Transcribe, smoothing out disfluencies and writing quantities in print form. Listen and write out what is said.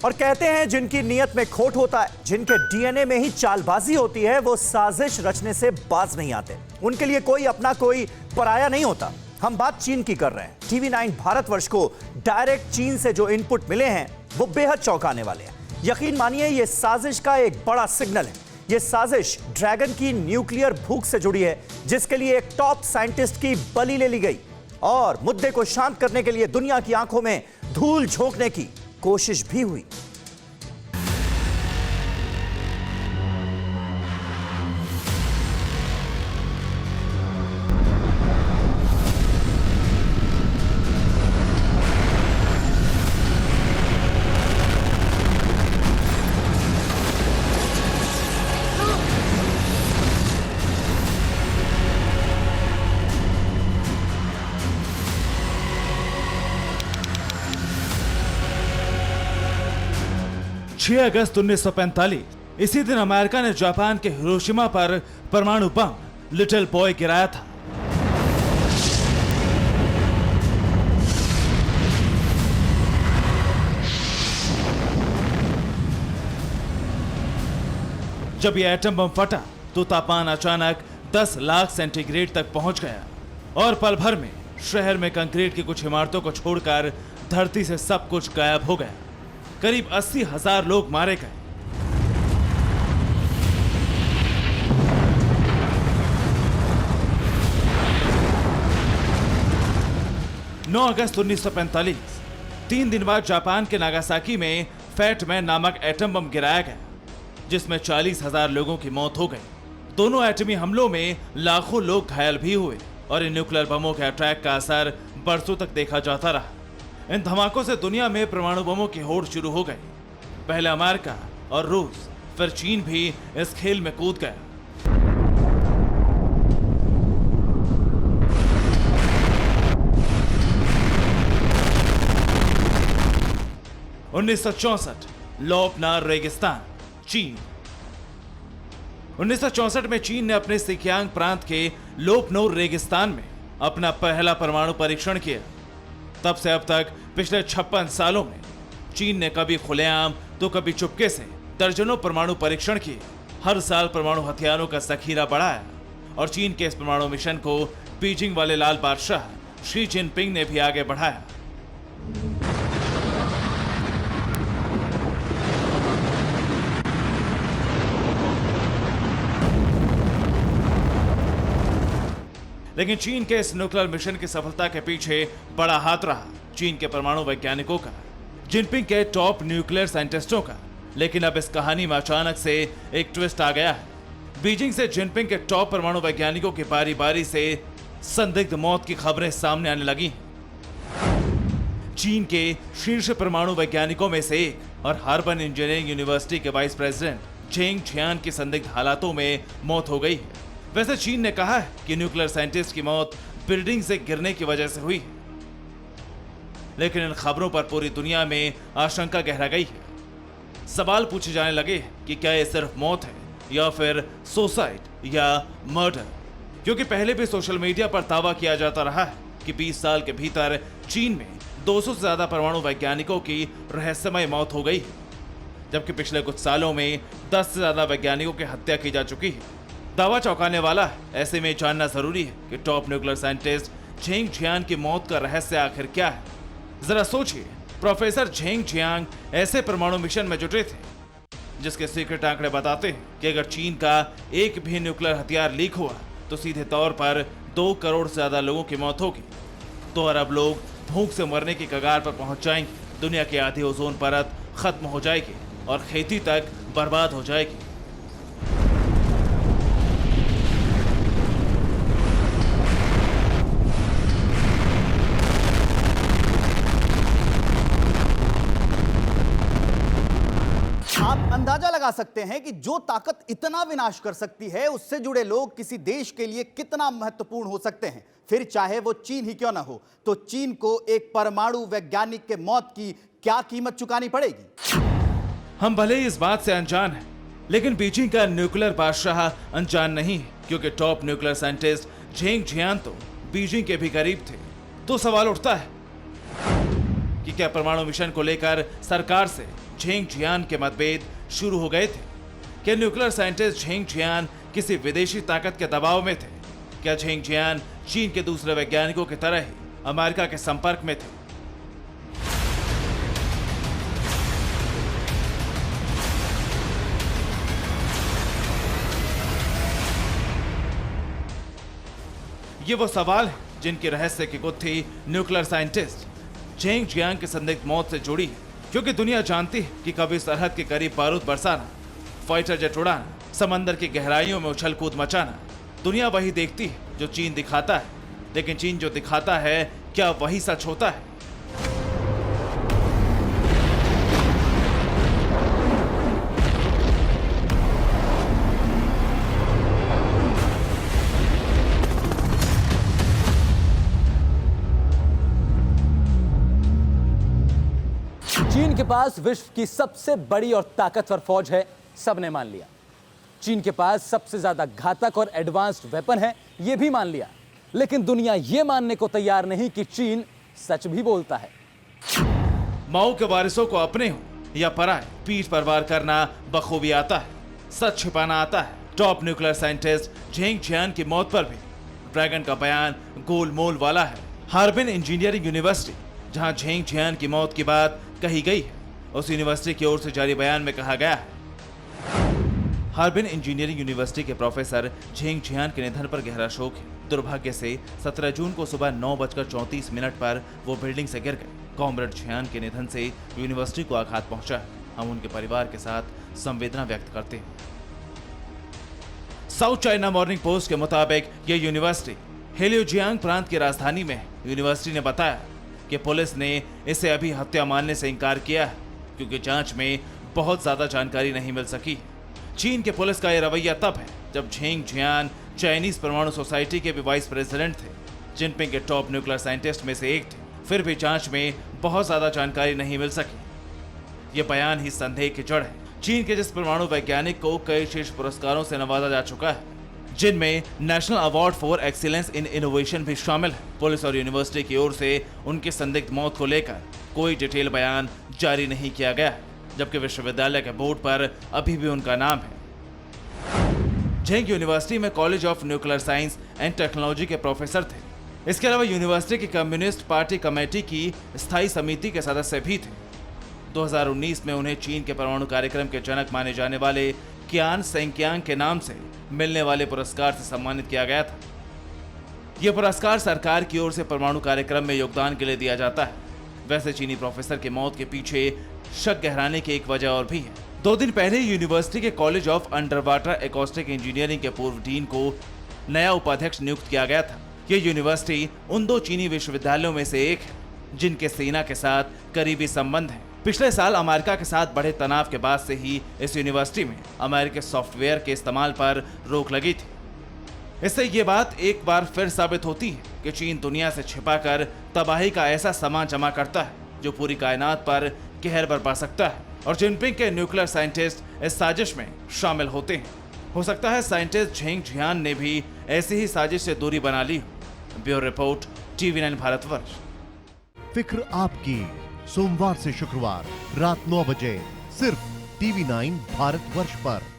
और कहते हैं जिनकी नीयत में खोट होता है, जिनके डीएनए में ही चालबाजी होती है, वो साजिश रचने से बाज नहीं आते। उनके लिए कोई अपना कोई पराया नहीं होता। हम बात चीन की कर रहे हैं। टीवी 9 भारतवर्ष को डायरेक्ट चीन से जो इनपुट मिले हैं वो बेहद चौंकाने वाले हैं। यकीन मानिए ये साजिश का एक बड़ा सिग्नल है। ये साजिश ड्रैगन की न्यूक्लियर भूख से जुड़ी है, जिसके लिए एक टॉप साइंटिस्ट की बलि ले ली गई और मुद्दे को शांत करने के लिए दुनिया की आंखों में धूल झोंकने की कोशिश भी हुई। अगस्त 1945 इसी दिन अमेरिका ने जापान के हिरोशिमा पर परमाणु बम लिटिल बॉय गिराया था। जब यह एटम बम फटा तो तापमान अचानक 10 लाख सेंटीग्रेड तक पहुंच गया और पल भर में शहर में कंक्रीट की कुछ इमारतों को छोड़कर धरती से सब कुछ गायब हो गया। करीब 80,000 लोग मारे गए। अगस्त 1945 3 दिन बाद जापान के नागासाकी में फैट मैन नामक एटम बम गिराया गया, जिसमें 40,000 लोगों की मौत हो गई। दोनों एटमी हमलों में लाखों लोग घायल भी हुए और इन न्यूक्लियर बमों के अटैक का असर बरसों तक देखा जाता रहा। इन धमाकों से दुनिया में परमाणु बमों की होड़ शुरू हो गई। पहले अमेरिका और रूस, फिर चीन भी इस खेल में कूद गया। (1964) लोपनार रेगिस्तान, चीन। 1964 में चीन ने अपने सिकियांग प्रांत के लोपनोर रेगिस्तान में अपना पहला परमाणु परीक्षण किया। तब से अब तक पिछले 56 सालों में चीन ने कभी खुलेआम तो कभी चुपके से दर्जनों परमाणु परीक्षण किए। हर साल परमाणु हथियारों का जखीरा बढ़ाया और चीन के इस परमाणु मिशन को बीजिंग वाले लाल बादशाह शी जिनपिंग ने भी आगे बढ़ाया। लेकिन चीन के इस न्यूक्लियर मिशन की सफलता के पीछे बड़ा हाथ रहा चीन के परमाणु वैज्ञानिकों का, जिनपिंग के टॉप न्यूक्लियर साइंटिस्टों का। लेकिन अब इस कहानी में अचानक से एक ट्विस्ट आ गया है। बीजिंग से जिनपिंग के टॉप परमाणु वैज्ञानिकों की बारी बारी से संदिग्ध मौत की खबरें सामने आने लगी। चीन के शीर्ष परमाणु वैज्ञानिकों में से एक और हार्बर इंजीनियरिंग यूनिवर्सिटी के वाइस प्रेसिडेंट झेंग जियान की संदिग्ध हालातों में मौत हो गई है। वैसे चीन ने कहा है कि न्यूक्लियर साइंटिस्ट की मौत बिल्डिंग से गिरने की वजह से हुई है, लेकिन इन खबरों पर पूरी दुनिया में आशंका गहरा गई है। सवाल पूछे जाने लगे कि क्या ये सिर्फ मौत है या फिर सुसाइड या मर्डर, क्योंकि पहले भी सोशल मीडिया पर दावा किया जाता रहा है कि 20 साल के भीतर चीन में 200 से ज्यादा परमाणु वैज्ञानिकों की रहस्यमय मौत हो गई है, जबकि पिछले कुछ सालों में 10 से ज्यादा वैज्ञानिकों की हत्या की जा चुकी है। दावा चौंकाने वाला है। ऐसे में जानना जरूरी है कि टॉप न्यूक्लियर साइंटिस्ट झेंग जियान की मौत का रहस्य आखिर क्या है। जरा सोचिए, प्रोफेसर झेंग जियांग ऐसे परमाणु मिशन में जुटे थे जिसके सीक्रेट आंकड़े बताते हैं कि अगर चीन का एक भी न्यूक्लियर हथियार लीक हुआ तो सीधे तौर पर 2 करोड़ से ज्यादा लोगों की मौत होगी। 2 अरब लोग भूख से मरने की कगार पर पहुंच जाएंगे। दुनिया की आधी ओजोन परत खत्म हो जाएगी और खेती तक बर्बाद हो जाएगी। आप अंदाजा लगा सकते हैं कि जो ताकत इतना विनाश कर सकती है, उससे जुड़े लोग किसी देश के लिए कितना महत्वपूर्ण हो सकते हैं। फिर चाहे वो चीन ही क्यों ना हो, तो चीन को एक परमाणु वैज्ञानिक के मौत की क्या कीमत चुकानी पड़ेगी। हम भले ही इस बात से अनजान हैं, लेकिन बीजिंग का न्यूक्लियर बादशाह अनजान नहीं है, क्योंकि टॉप न्यूक्लियर साइंटिस्ट झेंग जियान तो बीजिंग के भी करीब थे। तो सवाल उठता है, कि क्या परमाणु मिशन को लेकर सरकार से झेंग जियान के मतभेद शुरू हो गए थे? क्या न्यूक्लियर साइंटिस्ट झेंग जियान किसी विदेशी ताकत के दबाव में थे? क्या झेंग जियान चीन के दूसरे वैज्ञानिकों की तरह ही अमेरिका के संपर्क में थे? ये वो सवाल है जिनकी रहस्य की गुत्थी न्यूक्लियर साइंटिस्ट झेंग जियांग की संदिग्ध मौत से जुड़ी है, क्योंकि दुनिया जानती है कि कभी सरहद के करीब बारूद बरसाना, फाइटर जेट उड़ाना, समंदर की गहराइयों में उछल कूद मचाना, दुनिया वही देखती है जो चीन दिखाता है। लेकिन चीन जो दिखाता है, क्या वही सच होता है? चीन के पास विश्व की सबसे बड़ी और ताकतवर फौज है, सबने मान लिया। चीन के पास सबसे ज्यादा घातक और एडवांस्ड वेपन है, यह भी मान लिया। लेकिन दुनिया यह मानने को तैयार नहीं कि चीन सच भी बोलता है। माओ के वारिसों को अपने हो या पराए, पीठ पर वार करना बखूबी आता है, सच छिपाना आता है। टॉप न्यूक्लियर साइंटिस्ट झेंग जियान की मौत पर भी ड्रैगन का बयान गोलमोल वाला है। हार्बिन इंजीनियरिंग यूनिवर्सिटी, जहां झेंग जियान की मौत की बात कही गई है, उस यूनिवर्सिटी की ओर से जारी बयान में कहा गया है, हार्बिन इंजीनियरिंग यूनिवर्सिटी के प्रोफेसर झेंग जियान के निधन पर गहरा शोक है। दुर्भाग्य से 17 जून को सुबह 9:34 पर वो बिल्डिंग से गिर गए। कॉमरेड जियान के निधन से यूनिवर्सिटी को आघात पहुंचा है। हम उनके परिवार के साथ संवेदना व्यक्त करते हैं। साउथ चाइना मॉर्निंग पोस्ट के मुताबिक ये यूनिवर्सिटी हेलियोजियांग प्रांत की राजधानी में है। यूनिवर्सिटी ने बताया कि पुलिस ने इसे अभी हत्या मानने से इनकार किया है, क्योंकि जांच में बहुत ज्यादा जानकारी नहीं मिल सकी। चीन के पुलिस का यह रवैया तब है जब झेंग जियान चाइनीज परमाणु सोसाइटी के भी वाइस प्रेसिडेंट थे, जिनपिंग के टॉप न्यूक्लियर साइंटिस्ट में से एक थे। फिर भी जांच में बहुत ज्यादा जानकारी नहीं मिल सकी। यह बयान ही संदेह की जड़ है। चीन के जिस परमाणु वैज्ञानिक को कई शीर्ष पुरस्कारों से नवाजा जा चुका है, जिनमें national award for excellence in innovation भी शामिल है, पुलिस और यूनिवर्सिटी की ओर से उनकी संदिग्ध मौत को लेकर कोई डिटेल बयान जारी नहीं किया गया है, जबकि विश्वविद्यालय के बोर्ड पर अभी भी उनका नाम है। झेंग यूनिवर्सिटी में college of nuclear science and technology के प्रोफेसर थे। इसके अलावा यूनिवर्सिटी की कम्युनिस्ट पार्टी कमेटी की स्थायी समिति के सदस्य भी थे। 2019 में उन्हें चीन के परमाणु कार्यक्रम के जनक माने जाने वाले कियान सेंकियांग के नाम से मिलने वाले पुरस्कार से सम्मानित किया गया था। यह पुरस्कार सरकार की ओर से परमाणु कार्यक्रम में योगदान के लिए दिया जाता है। वैसे चीनी प्रोफेसर की मौत के पीछे शक गहराने की एक वजह और भी है। 2 दिन पहले यूनिवर्सिटी के college of under water acoustic engineering के पूर्व डीन को नया उपाध्यक्ष नियुक्त किया गया था। यह यूनिवर्सिटी उन 2 चीनी विश्वविद्यालयों में से एक है जिनके सेना के साथ करीबी संबंध है। पिछले साल अमेरिका के साथ बढ़े तनाव के बाद से ही इस यूनिवर्सिटी में अमेरिकी सॉफ्टवेयर के इस्तेमाल पर रोक लगी थी। इससे ये बात एक बार फिर साबित होती है कि चीन दुनिया से छिपाकर तबाही का ऐसा सामान जमा करता है जो पूरी कायनात पर कहर बरपा सकता है, और जिनपिंग के न्यूक्लियर साइंटिस्ट इस साजिश में शामिल होते हैं। हो सकता है साइंटिस्ट झेंग जियान ने भी ऐसी ही साजिश से दूरी बना ली हो। Bureau report, TV9 Bharatvarsh. फिक्र आपकी, सोमवार से शुक्रवार रात 9 बजे सिर्फ TV9 भारतवर्ष पर।